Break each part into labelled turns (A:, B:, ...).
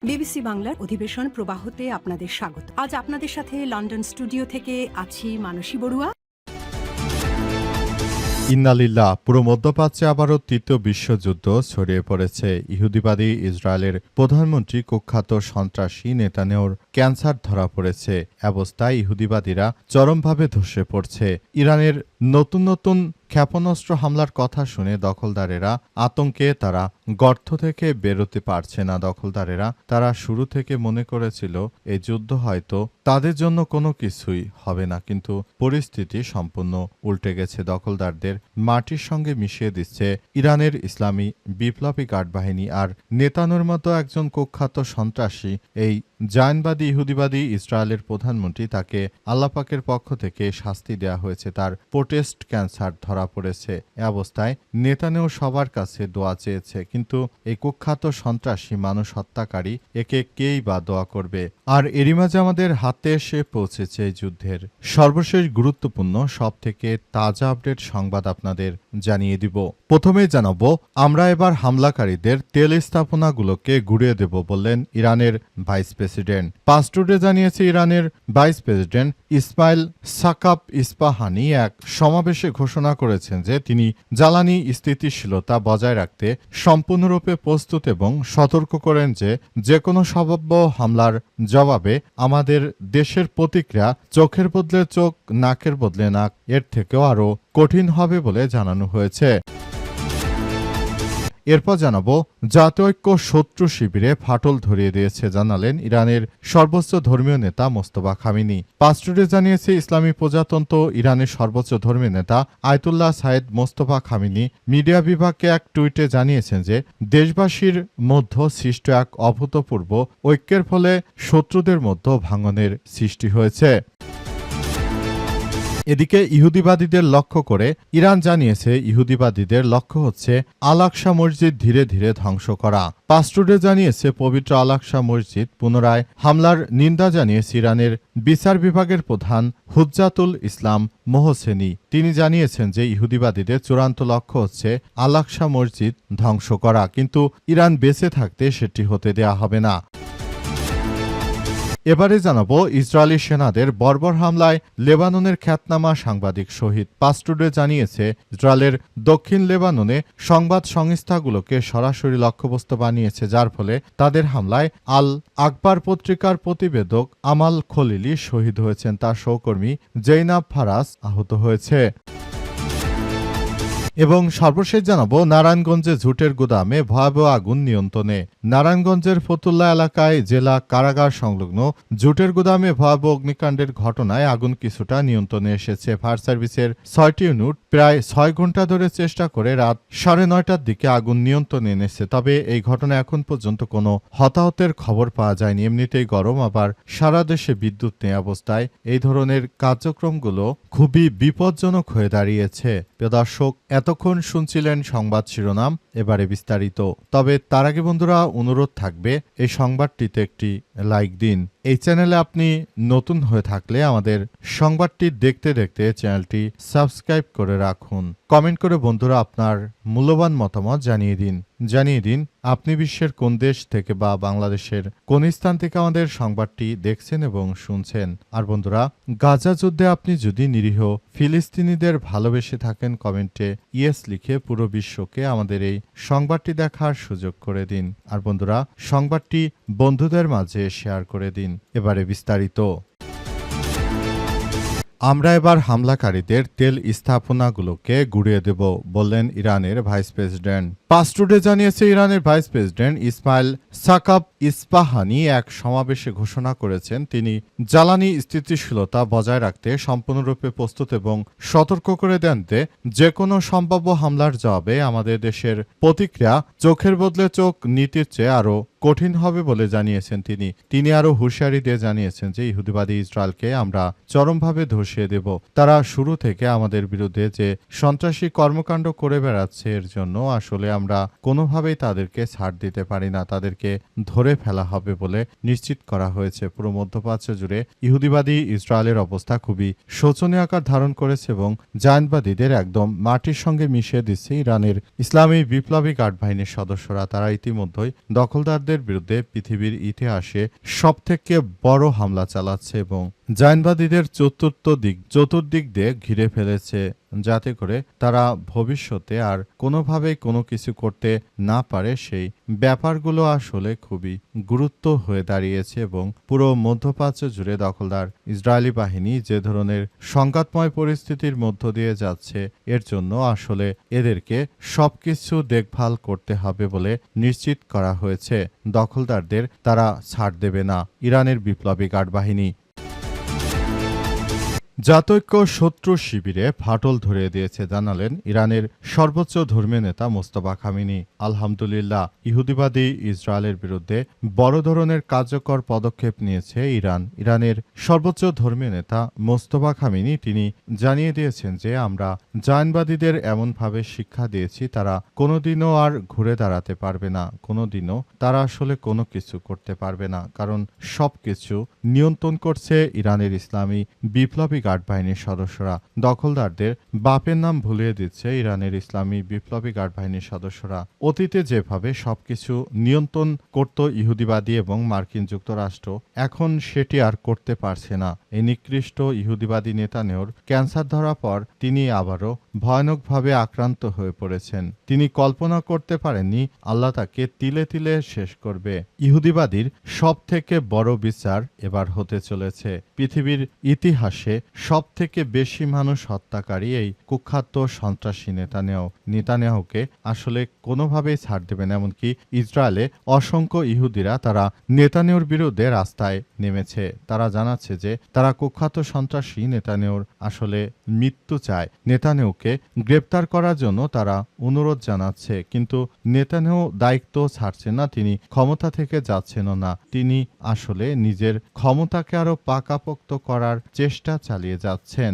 A: BBC বাংলার অধিবেশন প্রবাহতে আপনাদের স্বাগত। আজ আপনাদের সাথে লন্ডন স্টুডিও থেকে আছি মানসী বড়ুয়া।
B: ইন্নালিল্লাহ। পুরো মধ্যপ্রাচ্যে আবারও তৃতীয় বিশ্বযুদ্ধ ছড়িয়ে পড়েছে। ইহুদিবাদী ইসরায়েলের প্রধানমন্ত্রী কুখ্যাত সন্ত্রাসী নেতানিয়াহুর ক্যান্সার ধরা পড়েছে। অবস্থায় ইহুদিবাদীরা চরমভাবে ধসে পড়ছে। ইরানের নতুন নতুন ক্ষেপণাস্ত্র হামলার কথা শুনে দখলদারেরা আতঙ্কে তারা গর্ত থেকে বেরোতে পারছে না। দখলদারেরা তারা শুরু থেকে মনে করেছিল এই যুদ্ধ হয়তো তাদের জন্য কোনো কিছুই হবে না, কিন্তু পরিস্থিতি সম্পূর্ণ উল্টে গেছে। দখলদারদের মাটির সঙ্গে মিশিয়ে দিচ্ছে ইরানের ইসলামী বিপ্লবী গার্ড বাহিনী। আর নেতানুর মতো একজন কুখ্যাত সন্ত্রাসী, এই জায়নবাদী ইহুদিবাদী ইসরায়েলের প্রধানমন্ত্রী, তাকে আল্লাপাকের পক্ষ থেকে শাস্তি দেওয়া হয়েছে। তার প্রোস্টেট ক্যান্সার ধরা পড়েছে। এ অবস্থায় নেতানিয়াহু সবার কাছে দোয়া চেয়েছে, কিন্তু এই কুখ্যাত সন্ত্রাসী মানুষ হত্যাকারী, একে কেই বা দোয়া করবে। আর এরই মাঝে আমাদের হাতে এসে পৌঁছেছে এই যুদ্ধের সর্বশেষ গুরুত্বপূর্ণ সব থেকে তাজা আপডেট সংবাদ আপনাদের জানিয়ে দিব। প্রথমেই জানাবো, আমরা এবার হামলাকারীদের তেল স্থাপনাগুলোকে গুড়িয়ে দেব বললেন ইরানের ভাইস প্রেসিডেন্ট। পাসটুডে জানিয়েছে ইরানের ভাইস প্রেসিডেন্ট ইসমাইল সাকাব ইস্পাহানি এক সমাবেশে ঘোষণা করেছেন যে তিনি জ্বালানি স্থিতিশীলতা বজায় রাখতে সম্পূর্ণরূপে প্রস্তুত এবং সতর্ক করেন যে যে কোনো সম্ভাব্য হামলার জবাবে আমাদের দেশের প্রতিক্রিয়া চোখের বদলে চোখ, নাকের বদলে নাক, এর থেকেও আরও কঠিন হবে বলে জানানো হয়েছে। এরপর জানাবো, জাতীয় ঐক্য শত্রু শিবিরে ফাটল ধরিয়ে দিয়েছে জানালেন ইরানের সর্বোচ্চ ধর্মীয় নেতা মোস্তফা খামেনি। পাসটুডে জানিয়েছে ইসলামী প্রজাতন্ত্র ইরানের সর্বোচ্চ ধর্মীয় নেতা Ayatollah Sayyid Mostafa Khamenei media বিভাগকে এক টুইটে জানিয়েছেন যে দেশবাসীর মধ্যে সৃষ্ট এক অভূতপূর্ব ঐক্যের ফলে শত্রুদের মধ্যে ভাঙনের সৃষ্টি হয়েছে। এদিকে ইহুদিবাদীদের লক্ষ্য করে ইরান জানিয়েছে ইহুদিবাদীদের লক্ষ্য হচ্ছে আল আকসা মসজিদ ধীরে ধীরে ধ্বংস করা। পাসটুডে জানিয়েছে পবিত্র আল আকসা মসজিদ পুনরায় হামলার নিন্দা জানিয়েছে ইরানের বিচার বিভাগের প্রধান হুজ্জাতুল ইসলাম মোহসেনি। তিনি জানিয়েছেন যে ইহুদিবাদীদের চূড়ান্ত লক্ষ্য হচ্ছে আল আকসা মসজিদ ধ্বংস করা, কিন্তু ইরান বেঁচে থাকতে সেটি হতে দেয়া হবে না। এবারে জানাবো, ইসরায়েলি সেনাদের বর্বর হামলায় লেবাননের খ্যাতনামা সাংবাদিক শহীদ। পাসটুডে জানিয়েছে ইসরায়েলের দক্ষিণ লেবাননে সংবাদ সংস্থাগুলোকে সরাসরি লক্ষ্যবস্তু বানিয়েছে, যার ফলে তাদের হামলায় আল আকবার পত্রিকার প্রতিবেদক আমাল খলিলি শহীদ হয়েছেন। তার সহকর্মী জৈনাব ফারাজ আহত হয়েছে। এবং সর্বশেষ জানাবো, নারায়ণগঞ্জে ঝুটের গুদামে ভয়াবহ আগুন নিয়ন্ত্রণে। নারায়ণগঞ্জের ফতুল্লা এলাকায় জেলা কারাগার সংলগ্ন ঝুটের গুদামে ভয়াবহ অগ্নিকাণ্ডের ঘটনায় আগুন কিছুটা নিয়ন্ত্রণে এসেছে। ফায়ার সার্ভিসের 6টি ইউনিট প্রায় 6 ঘন্টা ধরে চেষ্টা করে রাত 9:30টার দিকে আগুন নিয়ন্ত্রণে এনেছে। তবে এই ঘটনায় এখন পর্যন্ত কোনো হতাহতের খবর পাওয়া যায়নি। এমনিতেই গরম, আবার সারা দেশে বিদ্যুৎ নেই অবস্থায় এই ধরনের কার্যক্রমগুলো খুবই বিপজ্জনক হয়ে দাঁড়িয়েছে। প্রিয় দর্শক, এতক্ষণ শুনছিলেন সংবাদ শিরোনাম, এবারে বিস্তারিত। তবে তার আগে বন্ধুরা অনুরোধ থাকবে, এই সংবাদটিতে একটি লাইক দিন। এই চ্যানেলে আপনি নতুন হয়ে থাকলে আমাদের সংবাদটি দেখতে দেখতে চ্যানেলটি সাবস্ক্রাইব করে রাখুন। কমেন্ট করে বন্ধুরা আপনার মূল্যবান মতামত জানিয়ে দিন আপনি বিশ্বের কোন দেশ থেকে বা বাংলাদেশের কোন স্থান থেকে আমাদের সংবাদটি দেখছেন এবং শুনছেন। আর বন্ধুরা, গাজা যুদ্ধে আপনি যদি নিরীহ ফিলিস্তিনিদের ভালোবেসে থাকেন, কমেন্টে ইয়েস লিখে পুরো বিশ্বকে আমাদের এই সংবাদটি দেখার সুযোগ করে দিন। আর বন্ধুরা, সংবাদটি বন্ধুদের মাঝে শেয়ার করে দিন। এবারে বিস্তারিত। আমরা এবার হামলাকারীদের তেল স্থাপনাগুলোকে গুড়িয়ে দেব বললেন ইরানের ভাইস প্রেসিডেন্ট। পাসটুডে জানিয়েছে ইরানের ভাইস প্রেসিডেন্ট ইসমাইল সাকাব ইস্পাহানি এক সমাবেশে ঘোষণা করেছেন তিনি জ্বালানি স্থিতিশীলতা বজায় রাখতে সম্পূর্ণরূপে প্রস্তুত এবং সতর্ক করে দেন যে কোনো সম্ভাব্য হামলার জবাবে আমাদের দেশের প্রতিক্রিয়া চোখের বদলে চোখ নীতির চেয়ে আরও কঠিন হবে বলে জানিয়েছেন তিনি আরও হুঁশিয়ারি দিয়ে জানিয়েছেন যে ইহুদিবাদী ইসরায়েলকে আমরা চরমভাবে ধসিয়ে দেব। তারা শুরু থেকে আমাদের বিরুদ্ধে যে সন্ত্রাসী কর্মকাণ্ড করে বেড়াচ্ছে, এর জন্য আসলে আমরা কোনোভাবেই তাদেরকে ছাড় দিতে পারি না, তাদেরকে ধরে ফেলা হবে বলে নিশ্চিত করা হয়েছে। পুরো মধ্যপ্রাচ্য জুড়ে ইহুদিবাদী ইসরায়েলের অবস্থা খুবই শোচনীয় আকার ধারণ করেছে এবং জায়নবাদীদের একদম মাটির সঙ্গে মিশিয়ে দিচ্ছে ইরানের ইসলামী বিপ্লবী গার্ড বাহিনীর সদস্যরা। তারা ইতিমধ্যেই দখলদারদের দখলদারদের বিরুদ্ধে পৃথিবীর ইতিহাসে সবথেকে বড় হামলা চালাচ্ছে এবং জায়নবাদীদের চতুর্দিক দিয়ে ঘিরে ফেলেছে, যাতে করে তারা ভবিষ্যতে আর কোনোভাবেই কোনো কিছু করতে না পারে। সেই ব্যাপারগুলো আসলে খুবই গুরুত্ব হয়ে দাঁড়িয়েছে এবং পুরো মধ্যপ্রাচ্য জুড়ে দখলদার ইসরায়েলি বাহিনী যে ধরনের সংঘাতময় পরিস্থিতির মধ্য দিয়ে যাচ্ছে, এর জন্য আসলে এদেরকে সবকিছু দেখভাল করতে হবে বলে নিশ্চিত করা হয়েছে। দখলদারদের তারা ছাড় দেবে না ইরানের বিপ্লবী গার্ড বাহিনী। জাতৈক্য শত্রু শিবিরে ফাটল ধরিয়ে দিয়েছে জানালেন ইরানের সর্বোচ্চ ধর্মীয় নেতা মোস্তফা খামেনি। আলহামদুলিল্লাহ, ইহুদিবাদী ইসরায়েলের বিরুদ্ধে বড় ধরনের কার্যকর পদক্ষেপ নিয়েছে ইরান। ইরানের সর্বোচ্চ ধর্মীয় নেতা মোস্তফা খামেনি তিনি জানিয়ে দিয়েছেন যে আমরা জায়নবাদীদের এমনভাবে শিক্ষা দিয়েছি তারা কোনোদিনও আর ঘুরে দাঁড়াতে পারবে না, কোনোদিনও তারা আসলে কোনো কিছু করতে পারবে না, কারণ সবকিছু নিয়ন্ত্রণ করছে ইরানের ইসলামী বিপ্লবী গার্ড বাহিনীর সদস্যরা। দখলদারদের বাপের নাম ভুলিয়ে দিচ্ছে ইরানের ইসলামী বিপ্লবী গার্ড বাহিনীর সদস্যরা। অতীতে যেভাবে সবকিছু নিয়ন্ত্রণ করত ইহুদিবাদী এবং মার্কিন যুক্তরাষ্ট্র, এখন সেটি আর করতে পারছে না। এই নিকৃষ্ট ইহুদিবাদী নেতানেওর ক্যান্সার ধরার পর তিনি আবারও ভয়ানকভাবে আক্রান্ত হয়ে পড়েছেন। তিনি কল্পনা করতে পারেননি আল্লাহ তাকে তিলে তিলে শেষ করবে। ইহুদিবাদীর সব থেকে বড় বিচার এবার হতে চলেছে। পৃথিবীর ইতিহাসে সবথেকে বেশি মানুষ হত্যাকারী এই কুখ্যাত সন্ত্রাসী নেতানিয়াহুকে আসলে কোনোভাবেই ছাড় দেবেন। এমনকি ইসরায়েলে অসংখ্য ইহুদিরা তারা নেতানিয়াহুর বিরুদ্ধে রাস্তায় নেমেছে। তারা জানাচ্ছে যে তারা কুখ্যাত সন্ত্রাসী নেতানিয়াহুর আসলে মৃত্যু চায়। নেতানিয়াহুকে গ্রেপ্তার করার জন্য তারা অনুরোধ জানাচ্ছে, কিন্তু নেতানিয়াহু দায়িত্ব ছাড়ছেন না, তিনি ক্ষমতা থেকে যাচ্ছেনও না। তিনি আসলে নিজের ক্ষমতাকে আরো পাকাপোক্ত করার চেষ্টা চালিয়ে যাচ্ছেন।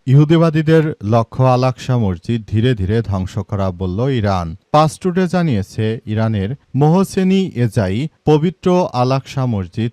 B: ইহুদিবাদীদের লক্ষ্য আল-আকসা মসজিদ ধীরে ধীরে ধ্বংস করা বলল ইরান। পাস টুডে জানিয়েছে ইরানের মোহসেনি এজাই পবিত্র আল-আকসা মসজিদ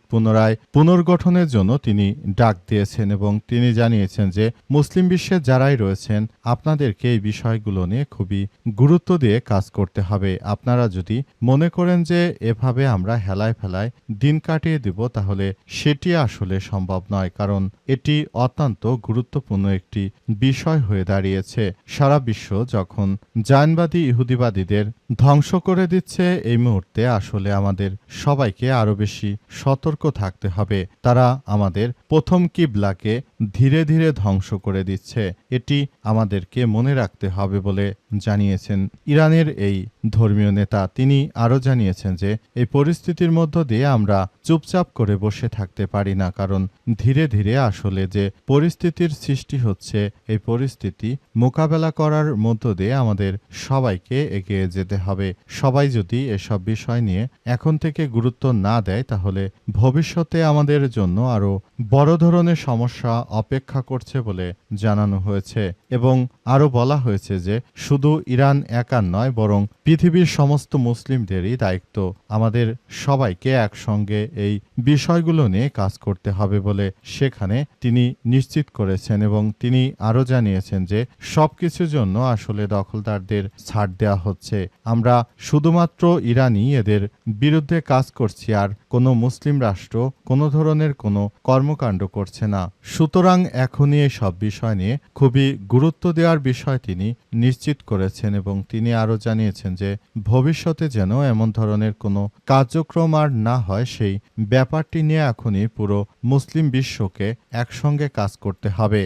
B: পুনর্গঠনের জন্য তিনি ডাক দিয়েছেন এবং তিনি জানিয়েছেন যে মুসলিম বিশ্বে যারাই রয়েছেন আপনাদেরকে এই বিষয়গুলো নিয়ে খুবই গুরুত্ব দিয়ে কাজ করতে হবে। আপনারা যদি মনে করেন যে এভাবে আমরা হেলায় ফেলায় দিন কাটিয়ে দেব, তাহলে সেটি আসলে সম্ভব নয়, কারণ এটি অত্যন্ত গুরুত্বপূর্ণ একটি বিষয় হয়ে দাঁড়িয়েছে। সারা বিশ্ব যখন জায়নবাদী ইহুদিবাদীদের ধ্বংস করে দিচ্ছে, এই মুহূর্তে আসলে আমাদের সবাইকে আরো বেশি সতর্ক থাকতে হবে। তারা আমাদের প্রথম কিবলাকে ধীরে ধীরে ধ্বংস করে দিচ্ছে, এটি আমাদেরকে মনে রাখতে হবে বলে জানিয়েছেন ইরানের এই ধর্মীয় নেতা। তিনি আরো জানিয়েছেন যে এই পরিস্থিতির মধ্য দিয়ে আমরা চুপচাপ করে বসে থাকতে পারি না, কারণ ধীরে ধীরে আসলে যে পরিস্থিতির সৃষ্টি হচ্ছে, এই পরিস্থিতি মোকাবেলা করার মধ্য দিয়ে আমাদের সবাইকে এগিয়ে যেতে হবে। সবাই যদি এসব বিষয় নিয়ে এখন থেকে গুরুত্ব না দেয়, তাহলে ভবিষ্যতে আমাদের জন্য আরো বড় ধরনের সমস্যা অপেক্ষা করছে বলে জানানো হয়েছে এবং আরো বলা হয়েছে যে শুধু ইরান একার নয়, বরং পৃথিবীর সমস্ত মুসলিমদেরই দায়িত্ব। আমাদের সবাইকে একসঙ্গে এই বিষয়গুলো নিয়ে কাজ করতে হবে বলে সেখানে তিনি নিশ্চিত করেছেন এবং তিনি আরো জানিয়েছেন যে সবকিছুর জন্য আসলে দখলদারদের ছাড় দেওয়া হচ্ছে। আমরা শুধুমাত্র ইরানি এদের বিরুদ্ধে কাজ করছি, আর কোনো মুসলিম রাষ্ট্র কোনো ধরনের কোনো কর্মকাণ্ড করছে না। সুতরাং এখনই এই সব বিষয় নিয়ে খুবই গুরুত্ব দেওয়ার বিষয় তিনি নিশ্চিত করেছেন এবং তিনি আরো জানিয়েছেন যে ভবিষ্যতে যেন এমন ধরনের কোনো কার্যক্রম আর না হয়, সেই ব্যাপারটি নিয়ে এখনই পুরো মুসলিম বিশ্বকে একসঙ্গে কাজ করতে হবে।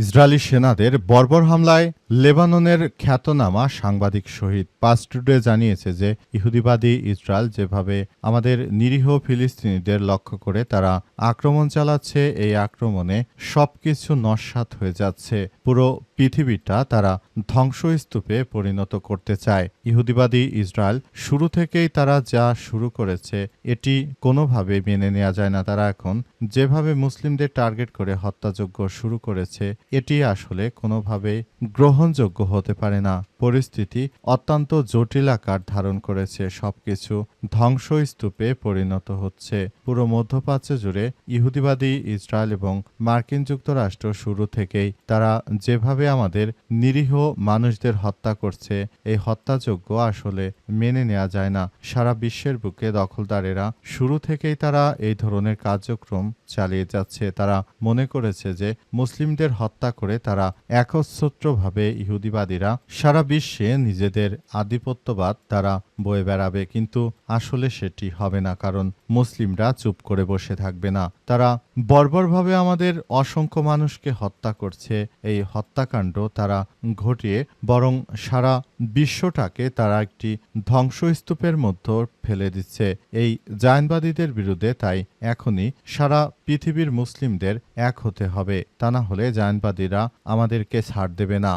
B: ইসরায়েলি সেনাদের বর্বর হামলায় লেবাননের খ্যাতনামা সাংবাদিক শহীদ। পাস টুডে জানিয়েছে যে ইহুদিবাদী ইসরায়েল যেভাবে আমাদের নিরীহ ফিলিস্তিনিদের লক্ষ্য করে তারা আক্রমণ চালাচ্ছে, এই আক্রমণে সবকিছু নস্যাৎ হয়ে যাচ্ছে। পুরো পৃথিবীটা তারা ধ্বংসস্তূপে পরিণত করতে চায়। ইহুদিবাদী ইসরায়েল শুরু থেকেই তারা যা শুরু করেছে এটি কোনোভাবে মেনে নেওয়া যায় না। তারা এখন যেভাবে মুসলিমদের টার্গেট করে হত্যাযজ্ঞ শুরু করেছে, এটি আসলে কোনোভাবে গ্রহণযোগ্য হতে পারে না। পরিস্থিতি অত্যন্ত জটিল আকার ধারণ করেছে, সবকিছু ধ্বংসস্তূপে পরিণত হচ্ছে। পুরো মধ্যপ্রাচ্য জুড়ে ইহুদিবাদী ইসরায়েল এবং মার্কিন যুক্তরাষ্ট্র শুরু থেকেই তারা যেভাবে যেভাবে আমাদের নিরীহ মানুষদের হত্যা করছে, এই হত্যাযজ্ঞ আসলে মেনে নেওয়া যায় না। সারা বিশ্বের বুকে দখলদারেরা শুরু থেকেই তারা এই ধরনের কার্যক্রম চালিয়ে যাচ্ছে। তারা মনে করেছে যে মুসলিমদের হত্যা করে তারা একচ্ছত্রভাবে ইহুদিবাদীরা সারা বিশ্বে নিজেদের আধিপত্যবাদ তারা বয়ে বেড়াবে, কিন্তু আসলে সেটি হবে না, কারণ মুসলিমরা চুপ করে বসে থাকবে না। তারা বর্বরভাবে আমাদের অসংখ্য মানুষকে হত্যা করছে। এই হত্যাকাণ্ড তারা ঘটিয়ে বরং সারা বিশ্বটাকে তারা একটি ধ্বংসস্তূপের মধ্যে ফেলে দিচ্ছে। এই জায়নবাদীদের বিরুদ্ধে তাই এখনই সারা পৃথিবীর মুসলিমদের এক হতে হবে, তা না হলে জায়নবাদীরা আমাদেরকে ছাড় দেবে না।